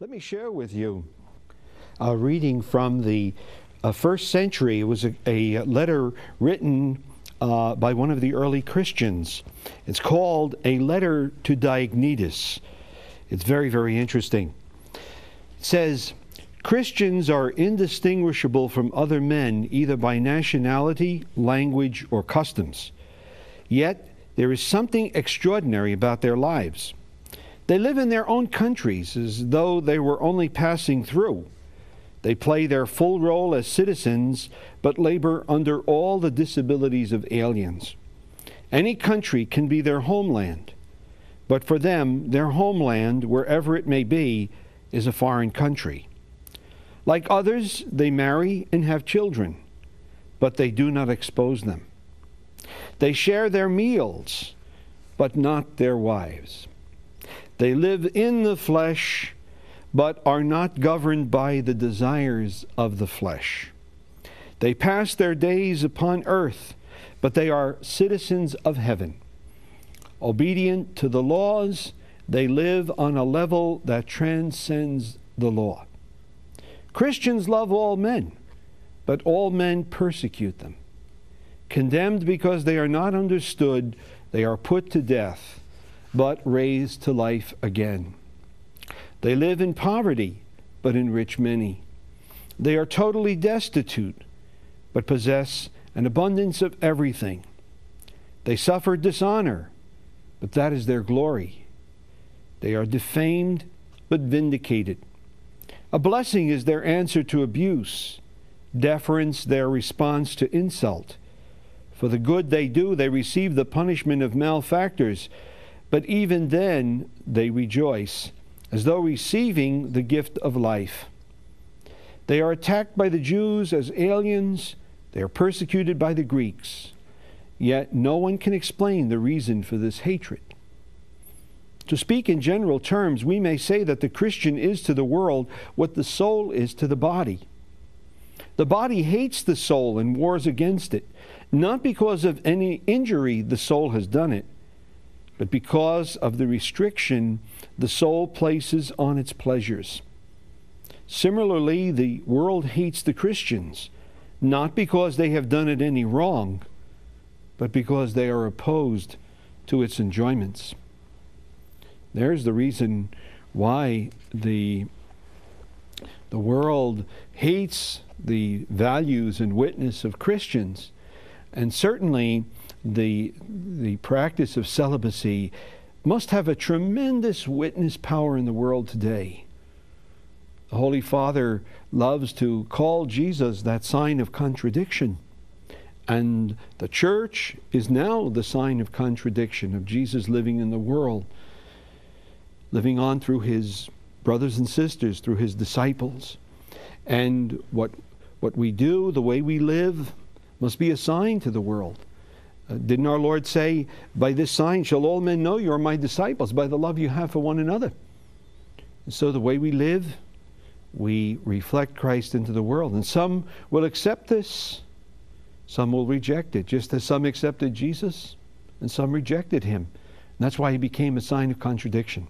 Let me share with you a reading from the first century. It was a letter written by one of the early Christians. It's called A Letter to Diognetus. It's very, very interesting. It says, Christians are indistinguishable from other men either by nationality, language, or customs. Yet there is something extraordinary about their lives. They live in their own countries as though they were only passing through. They play their full role as citizens, but labor under all the disabilities of aliens. Any country can be their homeland, but for them, their homeland, wherever it may be, is a foreign country. Like others, they marry and have children, but they do not expose them. They share their meals, but not their wives. They live in the flesh, but are not governed by the desires of the flesh. They pass their days upon earth, but they are citizens of heaven. Obedient to the laws, they live on a level that transcends the law. Christians love all men, but all men persecute them. Condemned because they are not understood, they are put to death, but raised to life again. They live in poverty, but enrich many. They are totally destitute, but possess an abundance of everything. They suffer dishonor, but that is their glory. They are defamed, but vindicated. A blessing is their answer to abuse, deference their response to insult. For the good they do, they receive the punishment of malefactors, but even then they rejoice, as though receiving the gift of life. They are attacked by the Jews as aliens. They are persecuted by the Greeks. Yet no one can explain the reason for this hatred. To speak in general terms, we may say that the Christian is to the world what the soul is to the body. The body hates the soul and wars against it, not because of any injury the soul has done it, but because of the restriction the soul places on its pleasures. Similarly, the world hates the Christians, not because they have done it any wrong, but because they are opposed to its enjoyments. There's the reason why the world hates the values and witness of Christians. And certainly the practice of celibacy must have a tremendous witness power in the world today. The Holy Father loves to call Jesus that sign of contradiction. And the church is now the sign of contradiction of Jesus living in the world, living on through his brothers and sisters, through his disciples. And what we do, the way we live, must be a sign to the world. Didn't our Lord say, by this sign shall all men know you are my disciples, by the love you have for one another? And so the way we live, we reflect Christ into the world. And some will accept this, some will reject it, just as some accepted Jesus and some rejected him. And that's why he became a sign of contradiction.